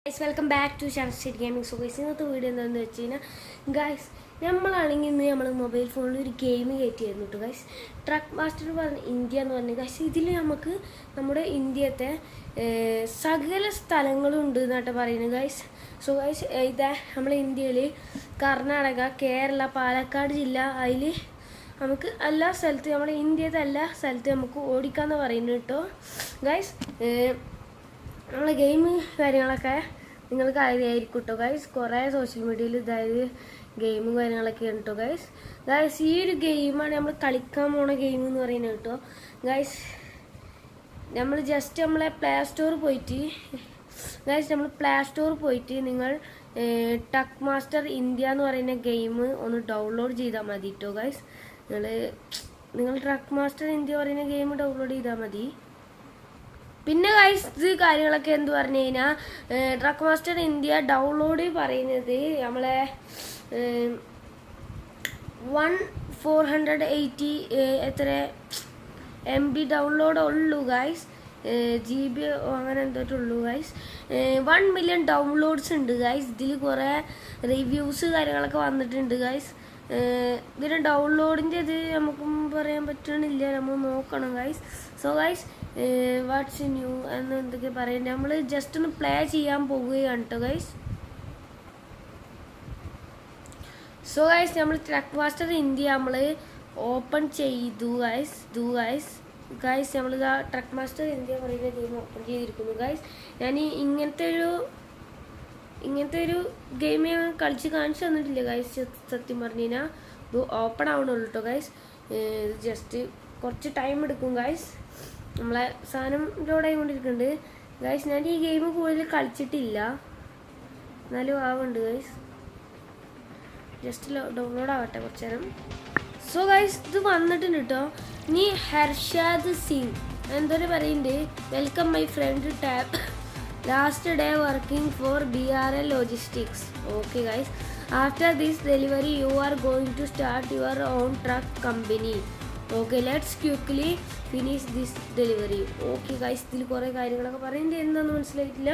Guys, welcome back to Channel State Gaming. So guys, ഇന്നത്തെ video എന്താണെന്ന് വെച്ച് കഴിഞ്ഞാൽ ഗൈസ് നമ്മളാണെങ്കിൽ ഇന്ന് നമ്മൾ മൊബൈൽ ഫോണിൽ ഒരു ഗെയിം കയറ്റിയായിരുന്നു കേട്ടോ ഗൈസ്. ട്രക്ക് മാസ്റ്റർ പറഞ്ഞ ഇന്ത്യ എന്ന് പറഞ്ഞ ഗൈസ് ഇതിൽ നമുക്ക് നമ്മുടെ ഇന്ത്യത്തെ സകല സ്ഥലങ്ങളും ഉണ്ട് എന്നായിട്ട് പറയുന്നത് ഗൈസ്. സോ ഗൈസ് ഇതാ നമ്മളെ ഇന്ത്യയിൽ കർണാടക, കേരള, പാലക്കാട് ജില്ല അതിൽ നമുക്ക് എല്ലാ സ്ഥലത്തും നമ്മുടെ ഇന്ത്യത്തെ എല്ലാ സ്ഥലത്തും നമുക്ക് ഓടിക്കാമെന്ന് പറയുന്നു കേട്ടോ ഗൈസ്. നമ്മളെ ഗെയിം കാര്യങ്ങളൊക്കെ നിങ്ങൾക്ക് അറിയായിരിക്കും കേട്ടോ ഗൈസ്. കുറേ സോഷ്യൽ മീഡിയയിൽ ഇതായത് ഗെയിമും കാര്യങ്ങളൊക്കെ ഉണ്ട് കേട്ടോ ഗൈസ്. ഗൈസ് ഈ ഒരു ഗെയിമാണ് നമ്മൾ കളിക്കാൻ പോണ ഗെയിം എന്ന് പറയുന്നത് കേട്ടോ ഗൈസ്. നമ്മൾ ജസ്റ്റ് നമ്മളെ പ്ലേ സ്റ്റോർ പോയിട്ട് നിങ്ങൾ ടക്ക് മാസ്റ്റർ ഇന്ത്യ എന്ന് പറയുന്ന ഗെയിം ഒന്ന് ഡൗൺലോഡ് ചെയ്താൽ മതി കേട്ടോ ഗൈസ്. നിങ്ങൾ ട്രക്ക് മാസ്റ്റർ ഇന്ത്യ പറയുന്ന ഗെയിം ഡൗൺലോഡ് ചെയ്താൽ മതി. പിന്നെ ഗൈസ് ഇത് കാര്യങ്ങളൊക്കെ എന്ത് പറഞ്ഞു കഴിഞ്ഞാൽ ട്രക്ക് മാസ്റ്റർ ഇന്ത്യ ഡൗൺലോഡ് പറയുന്നത് നമ്മളെ 480 എത്ര MB ഡൗൺലോഡ് ഉള്ളൂ ഗൈസ്. GB അങ്ങനെ എന്തോട്ടുള്ളൂ ഗൈസ്. 1 മില്യൺ ഡൗൺലോഡ്സ് ഉണ്ട് ഗൈസ്. ഇതിൽ കുറേ റിവ്യൂസ് കാര്യങ്ങളൊക്കെ വന്നിട്ടുണ്ട് ഗൈസ്. ഇതിന് ഡൗൺലോഡിൻ്റെ ഇത് നമുക്കും പറയാൻ പറ്റണില്ല, നമ്മൾ നോക്കണം guys. So guys what's new എന്ന് എന്തൊക്കെ പറയുന്നത് നമ്മൾ ജസ്റ്റ് ഒന്ന് പ്ലേ ചെയ്യാൻ പോവുകയാണ് കേട്ടോ ഗൈസ്. സോ ഗൈസ് നമ്മൾ ട്രക്ക് മാസ്റ്റർ ഇന്ത്യ നമ്മൾ ഓപ്പൺ ചെയ്തു ഗൈസ്. നമ്മൾ ഇതാ ട്രക്ക് മാസ്റ്റർ ഇന്ത്യ പറയുന്ന ഗെയിം ഓപ്പൺ ചെയ്തിരിക്കുന്നു ഗൈസ്. ഞാൻ ഇങ്ങനത്തെ ഒരു ഗെയിം ഞാൻ കളിച്ച് കാണിച്ചു തന്നിട്ടില്ല ഗൈസ്. സത്യം പറഞ്ഞു കഴിഞ്ഞാൽ ഇത് ഓപ്പൺ ആവണുള്ളൂ കേട്ടോ ഗൈസ്. ജസ്റ്റ് കുറച്ച് ടൈം എടുക്കും ഗൈസ്. നമ്മളെ സാധനം ലോഡ് ആയിക്കൊണ്ടിരിക്കുന്നുണ്ട് ഗൈസ്. ഞാൻ ഈ ഗെയിം കൂടുതൽ കളിച്ചിട്ടില്ല, എന്നാലും ആവുന്നുണ്ട് ഗൈസ്. ജസ്റ്റ് ഡൗൺലോഡ് ആവട്ടെ കുറച്ച് നേരം. സോ ഗൈസ് ഇത് വന്നിട്ടുണ്ട് കേട്ടോ. ഇനി ഹർഷാദ് സിംഗ് എന്തോരം പറയുന്നുണ്ട്, വെൽക്കം മൈ ഫ്രണ്ട് ടാപ്പ് last day working for BRL logistics. Okay guys, after this delivery you are going to start your own truck company. Okay let's quickly finish this delivery. Okay guys ഇതിൽ കുറേ കാര്യങ്ങളൊക്കെ പറയുന്നത് എന്താണെന്ന് മനസ്സിലായിട്ടില്ല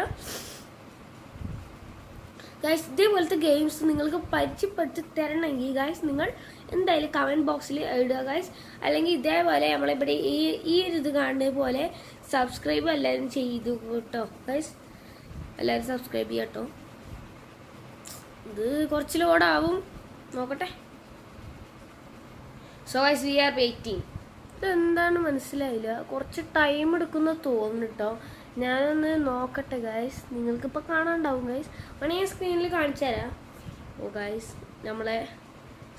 guys. ഇതേപോലത്തെ games നിങ്ങൾക്ക് പരിചയപ്പെടുത്തി തരണമെങ്കിൽ ഗൈസ് നിങ്ങൾ എന്തായാലും കമൻറ്റ് ബോക്സിൽ ഇടുക ഗൈസ്. അല്ലെങ്കിൽ ഇതേപോലെ നമ്മളിവിടെ ഈ ഒരു ഇത് കാണുന്നത് പോലെ സബ്സ്ക്രൈബ് എല്ലാവരും ചെയ്തു കേട്ടോ ഗൈസ്. എല്ലാവരും സബ്സ്ക്രൈബ് ചെയ്യാം കേട്ടോ. ഇത് കുറച്ച് ലോഡാവും, നോക്കട്ടെ. So guys we are waiting. ഇതെന്താണ് മനസ്സിലായില്ല, കുറച്ച് ടൈം എടുക്കുന്ന തോന്നുന്നു കേട്ടോ. ഞാനൊന്ന് നോക്കട്ടെ ഗൈസ്. നിങ്ങൾക്കിപ്പോൾ കാണാണ്ടാവും ഗൈസ്, വേണമെങ്കിൽ സ്ക്രീനിൽ കാണിച്ചു തരാം. ഓ ഗൈസ് നമ്മളെ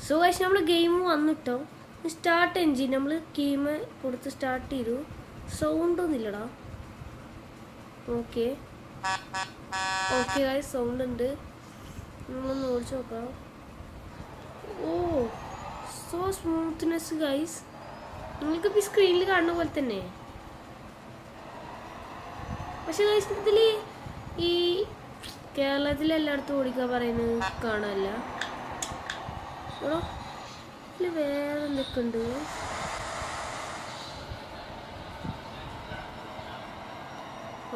സോ ഗൈസ് നമ്മൾ ഗെയിം വന്നിട്ടോ. സ്റ്റാർട്ട് എൻജിൻ നമ്മൾ ഗെയിം കൊടുത്ത് സ്റ്റാർട്ട് ചെയ്തു. സൗണ്ട് ഒന്നുമില്ലടാ. ഓക്കെ ഗൈസ് സൗണ്ട് ഉണ്ട്, നമ്മളൊന്ന് ഓടിച്ച് നോക്കാം. ഓ സോ സ്മൂത്ത്നെസ് ഗൈസ്, നിങ്ങൾക്കിപ്പോൾ ഈ സ്ക്രീനിൽ കാണുന്ന പോലെ തന്നെ. പക്ഷെ ഗൈസ് ഇതിൽ ഈ കേരളത്തിൽ എല്ലായിടത്തും ഓടിക്കാൻ പറയുന്നത് കാണാനില്ല. ഓ ഇതിൽ വേറെ എന്തൊക്കെ ഉണ്ട്.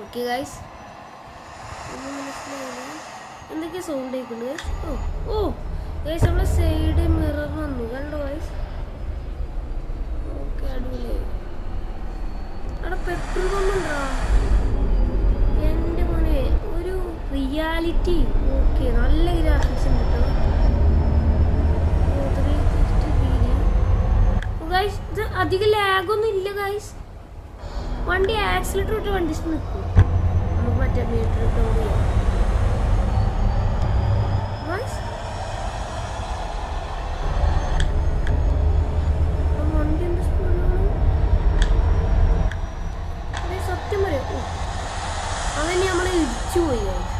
ഓക്കെ ഗൈസ് എന്തൊക്കെയാ സൗണ്ട് കേൾക്കുന്നുണ്ട് ഗൈസ്. ഓ ഗൈസ് നമ്മളെ സൈഡ് മിറർ വന്നു കണ്ടോ ഗൈസ്. ഓക്കെ അടിപൊളി. അവിടെ പെട്രോൾ പമ്പുണ്ടോ എൻ്റെ മോനെ, ഒരു റിയാലിറ്റി. ഓക്കെ നല്ല ഗ്രാഫിക്സ് ഉണ്ട് കേട്ടോ ഗൈസ്. ഇത് അധികം ലാഗൊന്നും ഇല്ല ഗൈസ്. വണ്ടി ആക്സിലേറ്റർ ഇട്ട് വണ്ടി നിൽക്കും. നമുക്ക് മറ്റേ മീറ്റർ ഇട്ടോ വണ്ടി എന്ത് സ്പീഡാണ്. സത്യം പറയാം അവന് നമ്മളെ ഇടിച്ചു പോയി ഗൈസ്.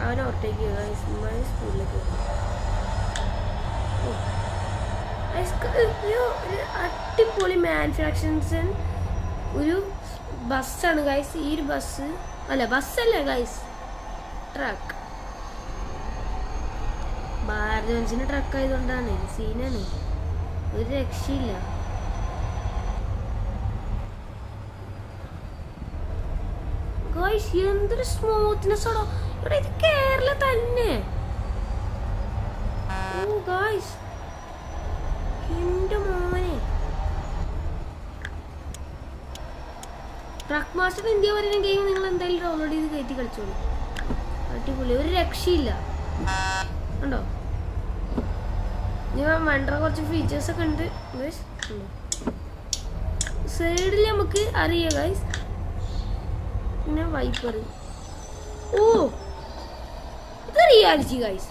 അവനെ ഓർത്തേക്ക് ഗൈസ് സ്പീഡിലേക്ക്. ഒരു അടിപൊളി മാനുഫാക്ചറിങ് ഒരു ബസ്സാണ് ഗൈസ്. ഈ ഒരു ബസ്സല്ല ഗൈസ്, ട്രക്ക്. ഭാരത് ബെൻസിന്റെ ട്രക്ക് ആയതുകൊണ്ടാണ് സീനാണ്, ഒരു രക്ഷയില്ല. ഗൈസ് എന്തൊരു സ്മൂത്ത്നെസ് ആണോ ഇവിടെ. ഇത് കേരള തന്നെ. ഓ ഗൈസ് എന്റെ മോനെ. ട്രക്ക് മാസ്റ്റർ ഇന്ത്യ വരുന്ന ഗെയിം നിങ്ങൾ എന്തായാലും ഡൗൺലോഡ് ചെയ്ത് കയറ്റി കളിച്ചോളൂ. അടിപൊളി, ഒരു രക്ഷയില്ല. ഉണ്ടോ ഞാൻ വേണ്ട കുറച്ച് ഫീച്ചേഴ്സ് ഒക്കെ ഉണ്ട് ഗൈസ്. സൈഡിൽ നമുക്ക് അറിയാം ഗൈസ്. പിന്നെ വൈപ്പർ. ഓ ഇത് റിയാലിറ്റി ഗൈസ്.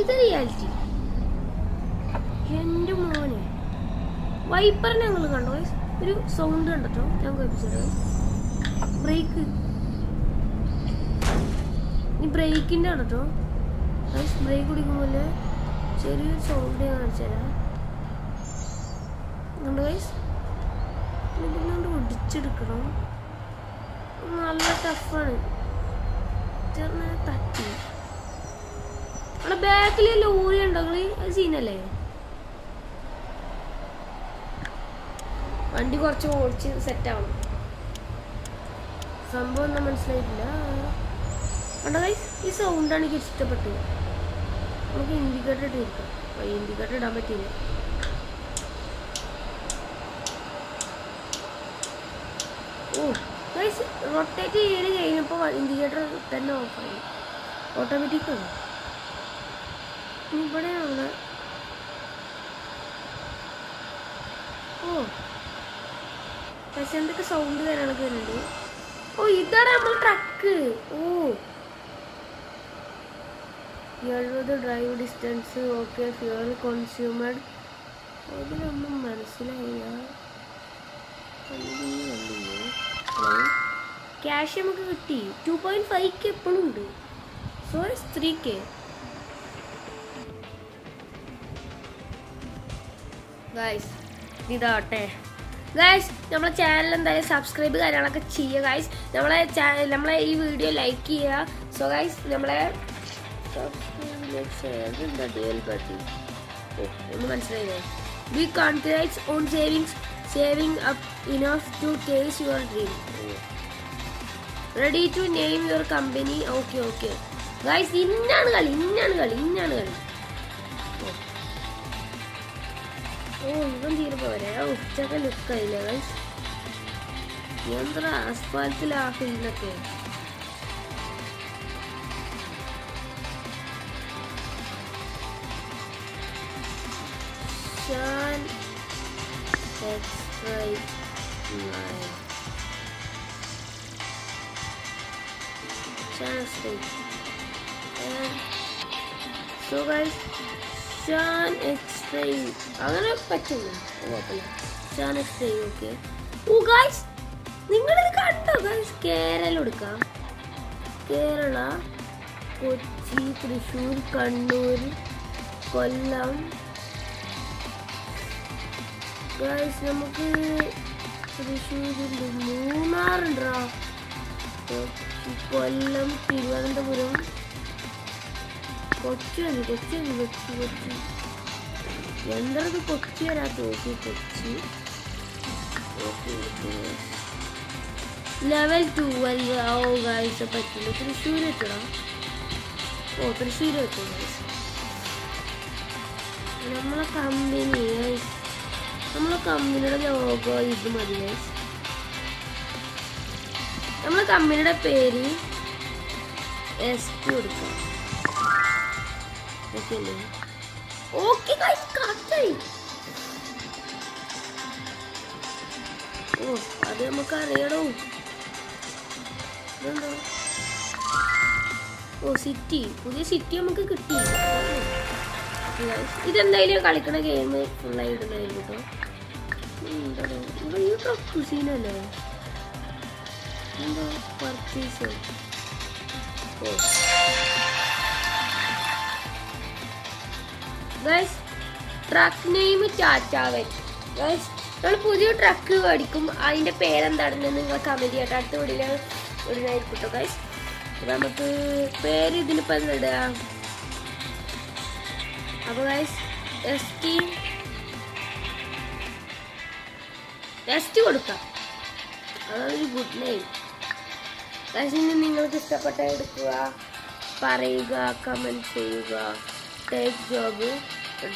ഇത് റിയാലിറ്റി. എന്റെ മോനെ വൈപ്പറിനെ ഞങ്ങൾ കണ്ടോ ഗൈസ്. ഒരു സൗണ്ട് കണ്ടോ ഞാൻ കേൾപ്പിച്ചത്. ബ്രേക്ക്, ഈ ബ്രേക്കിന്റെ കണ്ടോ ഗൈസ്. ബ്രേക്ക് കുടിക്കുമ്പോലെ ചെറിയൊരു സൗണ്ട് ഞാൻ കാണിച്ചുതരാം. കണ്ടോ ഗൈസ്. ഇതിനോട് ഒടിച്ചെടുക്കണം. നല്ല ടഫാണ്. ചെറുങ്ങനെ തട്ടി. അവിടെ ബാക്കിൽ ലോറി ഉണ്ടെങ്കിൽ അത് സീനല്ലേ. വണ്ടി കുറച്ച് ഓടിച്ച് സെറ്റാവണം. സംഭവം ഒന്നും മനസ്സിലായിട്ടില്ല. കണ്ടോ ഗൈസ്, ഈ സൗണ്ടാണ് എനിക്ക് ഇഷ്ടപ്പെട്ടത്. നമുക്ക് ഇൻഡിക്കേറ്റർ ഇട്ടിരിക്കാം. ഇൻഡിക്കേറ്റർ ഇടാൻ പറ്റില്ല. ഓ ഗൈസ് റൊട്ടേറ്റ് ചെയ്ത് കഴിഞ്ഞപ്പോൾ ഇൻഡിക്കേറ്റർ തന്നെ ഓഫായി. ഓട്ടോമാറ്റിക്കാണ്. ഇവിടെയാണ്. ഓ പക്ഷെ എന്തൊക്കെ സൗണ്ട് വരാനൊക്കെ വരുന്നുണ്ട്. ഓ ഇതാണ് നമ്മൾ ട്രക്ക്. ഓ 70 drive distance. Okay fuel consumed. അതിലൊന്നും മനസ്സിലായില്ല. ക്യാഷ് നമുക്ക് കിട്ടി. 2.5K എപ്പോഴും ഉണ്ട്. So 3K. ഗൈസ് ഇതാട്ടെ ഗൈസ്. നമ്മളെ ചാനൽ എന്തായാലും സബ്സ്ക്രൈബ് കാര്യങ്ങളൊക്കെ ചെയ്യുക ഗൈസ്. നമ്മളെ ഈ വീഡിയോ ലൈക്ക് ചെയ്യുക. സോ ഗൈസ് നമ്മളെ ഒന്ന് മനസ്സിലായില്ലേ. Be confidence on saving up enough to taste your dream. Ready to name your company. Okay guys ഇന്നാണ് കളി. ഓ ഇവൻ തീരെ പോരെ. ഉച്ചക്ക് ലുക്കായില്ല ഗൈസ്. എന്താ ആസ്ഫാൽത്തിലാക്കുന്നൊക്കെ. So guys, Shan X-Ray അങ്ങനെ പറ്റില്ല. Shan X-Ray okay. ഓ ഗൈസ് നിങ്ങളിത് കണ്ടോ ഗൈസ്. കേരള എടുക്കാം. കേരള, കൊച്ചി, തൃശ്ശൂർ, കണ്ണൂർ, കൊല്ലം. ഗൈസ് നമുക്ക് തൃശ്ശൂരുണ്ട്, മൂന്നാറുണ്ടോ, കൊല്ലം, തിരുവനന്തപുരം, കൊച്ചി എന്തത് കൊച്ചി വരാത്ത. കൊച്ചി ലെവൽ 12. ഓ ഗൈസ് പറ്റില്ല. തൃശ്ശൂർ വെക്കണം. ഓ തൃശ്ശൂർ വെക്കും ഗൈസ്. നമ്മളെ കമ്പനിയുടെ ലോഗോ ഇത് മതി ഗൈസ്. നമ്മളെ കമ്പനിയുടെ പേര് SP കൊടുക്കാം. ഓക്കെ അല്ലേ. ഓക്കെ ഗൈസ് കറക്റ്റായി. ഓ അത് നമുക്ക് അറിയണോ. ഇതെന്താ. ഓ സിറ്റി, പുതിയ സിറ്റി നമുക്ക് കിട്ടി. ഇതെന്തായാലും കളിക്കണ ഗെയിം ഫുള്ളായി ഇടുന്നതായിരുന്നു കേട്ടോ. എന്താ ഈ ട്രക്ക് സീനല്ലേ. എന്താ പർച്ചേസ്. ഓ ഗൈസ് ട്രക്ക് നെയിം ചാച്ചാവൻ. ഗൈസ് നമ്മൾ പുതിയ ട്രക്ക് മേടിക്കും. അതിൻ്റെ പേരെന്താണെന്ന് നിങ്ങൾ കമൻറ്റ് ചെയ്യട്ടെ. അടുത്ത വീഡിയോയിൽ ഇടുന്നതായിരിക്കും കേട്ടോ ഗൈസ്. നമുക്ക് പേര് ഇതിനിപ്പോൾ എന്താ ഇടുക. അപ്പോൾ ഗൈസ് ST കൊടുക്കാം. അതൊരു ഗുഡ് നെയിം. ഗൈസ് ഇനി നിങ്ങൾക്ക് ഇഷ്ടപ്പെട്ട എടുക്കുക, പറയുക, കമൻറ്റ് ചെയ്യുക. Take job,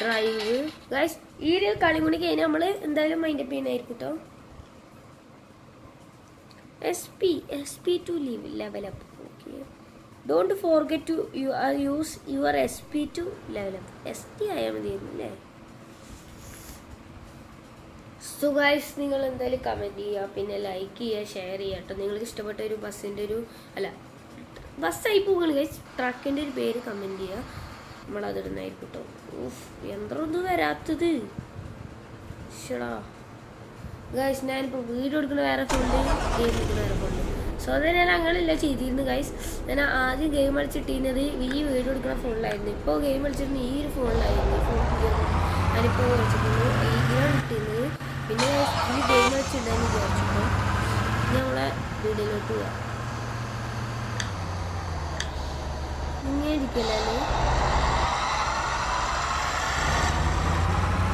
drive. ഗൈസ് ഈ ഒരു കളി കൂടി കഴിഞ്ഞാൽ നമ്മൾ എന്തായാലും മൈൻഡപ്പ് ചെയ്യുന്നതായിരിക്കും കേട്ടോ. SP to level up. Okay. Don't forget to use your SP to level up. ST ആയാൽ മതിയല്ലേ. സോ ഗൈസ് നിങ്ങൾ എന്തായാലും കമൻറ്റ് ചെയ്യുക, പിന്നെ ലൈക്ക് ചെയ്യുക, ഷെയർ ചെയ്യുക കേട്ടോ. നിങ്ങൾക്ക് ഇഷ്ടപ്പെട്ട ഒരു ബസ്സിൻ്റെ ബസ്സായി പോകുകയാണ് ഗൈസ്, ട്രക്കിൻ്റെ ഒരു പേര് കമൻറ്റ് ചെയ്യുക, നമ്മളതിടുന്നതായിരിക്കും കേട്ടോ. യന്ത്രമൊന്നും വരാത്തത് ശടാ. ഗൈസ് ഞാനിപ്പോൾ വീഡിയോ എടുക്കുന്ന വേറെ ഫോണിൽ, ഗെയിം എടുക്കുന്ന വേറെ ഫോണിൽ. സോ അത് ഞാൻ അങ്ങനെയല്ല ചെയ്തിരുന്നു ഗൈസ്. ഞാൻ ആദ്യം ഗെയിം കളിച്ചിട്ടിരുന്നത് ഈ വീഡിയോ എടുക്കുന്ന ഫോണിലായിരുന്നു. ഇപ്പോൾ ഗെയിം കളിച്ചിരുന്നത് ഈ ഒരു ഫോണിലായിരുന്നു. ഞാനിപ്പോൾ കളിച്ചിട്ടുണ്ട് ഇതിലാണ് ഇട്ടിരുന്നത്. പിന്നെ ഈ ഗെയിം കളിച്ചിട്ടുണ്ടെന്ന് വിചാരിച്ചപ്പോൾ നമ്മളെ വീഡിയോയിലോട്ട് പോവാം. ഇങ്ങനെ ഇരിക്കല്ലേ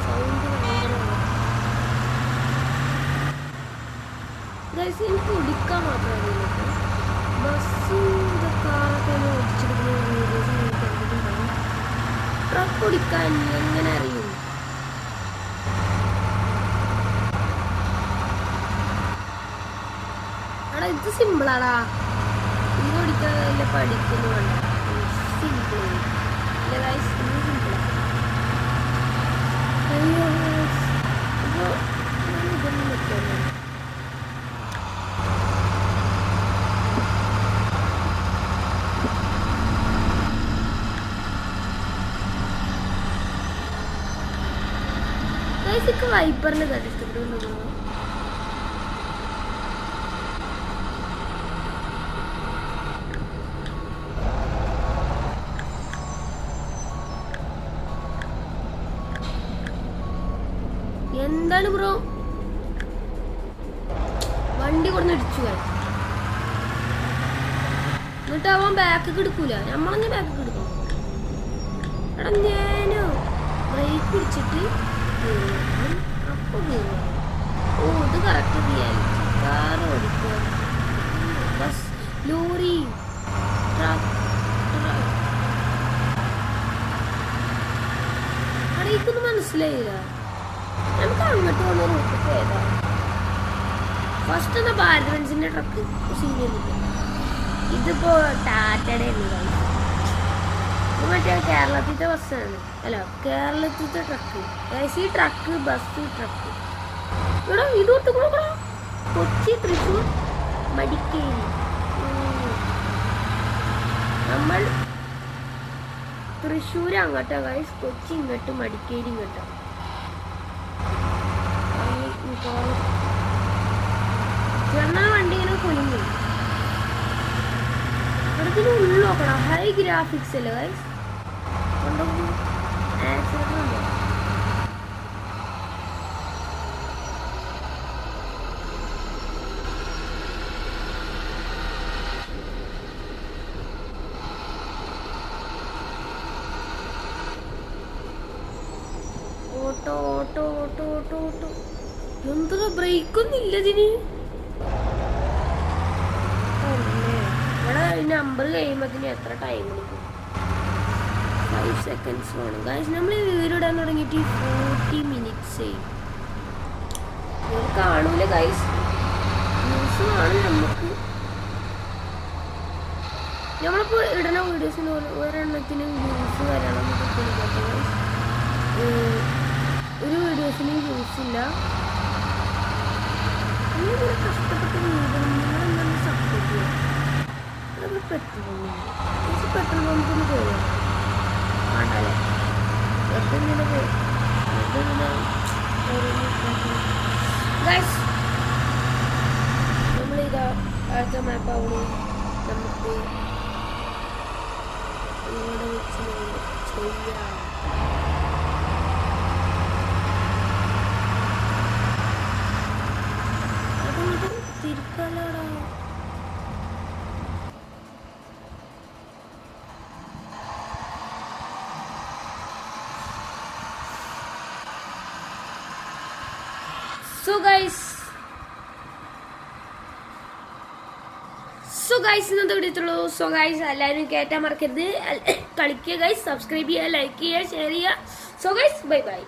സൗണ്ട് ഗൈസ്. എനിക്ക് ഓടിക്കാൻ മാത്രമേ ബസ്സും കാറൊക്കെ ഓടിച്ചെടുക്കുന്ന വീഡിയോസ് എനിക്ക് കണ്ടിട്ടുണ്ടാവും. ട്രക്ക് ഓടിക്കാൻ എങ്ങനെ അറിയും? എടാ ഇത് സിമ്പിളാടാ, ഇത് ഓടിക്കാൻ വല്ല പഠിക്കുന്നു വേണ്ട. സിമ്പിൾ ഇല്ല ഗൈസ്, ഇത് സിമ്പിളാ. അയ്യോ അപ്പോൾ ഞാൻ ഇതൊന്നും വെക്കുന്നു. ഗൈസ് വൈപ്പറിന് കണ്ട് ഇഷ്ടപ്പെടുന്നു. എന്താണ് ബ്രോ വണ്ടി കൊടുന്ന് ഇടിച്ചു എന്നിട്ട് അവൻ ബാക്ക് എടുക്കൂല, നമ്മളെന്നെ ബാക്ക് എടുക്കണം. എടാ ഞാനോ ബ്രേക്ക് പിടിച്ചിട്ട് അപ്പൊ ഓ ഇത് കറക്റ്റ് റിയാലിറ്റി. കാർ ഓടിക്കുക, ബസ്, ലോറി, അറിയിക്കൊന്നും മനസ്സിലായില്ല. നമുക്ക് അങ്ങോട്ട് പോകുന്ന റൂട്ട് പോയതാ. ഫസ്റ്റ് എന്നാ ഭാരത് ബെൻസിന്റെ ട്രക്ക് സീനിയറില്ല, ഇതിപ്പോ ടാറ്റയുടെ ഇത് മറ്റേ കേരളത്തിലത്തെ ബസ്സാണ്. അല്ല കേരളത്തിലത്തെ ട്രക്ക്. ഈ ട്രക്ക് ബസ് ട്രക്ക് ഇവിടെ ഇത് കൊടുക്കണോ? കൊച്ചി, തൃശ്ശൂർ, മടിക്കേരി. നമ്മൾ തൃശ്ശൂർ അങ്ങോട്ടാ ഗൈസ്, കൊച്ചി ഇങ്ങോട്ട്, മടിക്കേരി ഇങ്ങോട്ടാ. ചെറുന്നാ വണ്ടി ഇങ്ങനെ കുലുങ്ങി. ഇതിന് ഉള്ളു നോക്കണം, ഹൈ ഗ്രാഫിക്സ് അല്ലേ ഗൈസ്. ആക്സിഡന്റ് ഉണ്ടോ? Auto auto auto auto auto എന്താ ബ്രേക്കൊന്നും ഇല്ല ഇതിന്. ഇവിടെ നമ്പർ കഴിയുമ്പോഴത്തേന് എത്ര ടൈം എടുക്കും? 5 seconds വേണം ഗൈസ്. നമ്മൾ വീഡിയോ ഇടാൻ തുടങ്ങിയിട്ട് 40 minutes കാണൂല ഗൈസ്. ന്യൂസ് കാണും നമുക്ക്. നമ്മളിപ്പോൾ ഇടുന്ന വീഡിയോസിന് ഒരെണ്ണത്തിന് വ്യൂസ് വരണം ഗൈസ്. ഒരു വീഡിയോസിന് വ്യൂസ് ഇല്ല. നിങ്ങളിവിടെ കഷ്ടപ്പെട്ട് വീഡിയോ നിങ്ങളെന്താണ് സപ്പോർട്ട് ചെയ്യുക? അത് പെട്രോൾ പമ്പൊന്ന് പോയോ ആണല്ലേ? എങ്ങനെ ഗൈസ് നമ്മളിതാ അടുത്ത മാപ്പ് അവിടെ നമുക്ക് ഇവിടെ വെച്ച് ചെയ്യാം. അതുകൊണ്ട് തിരിക്കല്ലടാ. So guys, ഗൈസ് ഇന്നത്തെ വീഡിയോത്തുള്ളൂ. സോ ഗൈസ് എല്ലാവരും കയറ്റാൻ മറക്കരുത്, കളിക്കുക ഗൈസ്, സബ്സ്ക്രൈബ് ചെയ്യുക, ലൈക്ക് ചെയ്യുക, ഷെയർ ചെയ്യുക. So guys bye bye.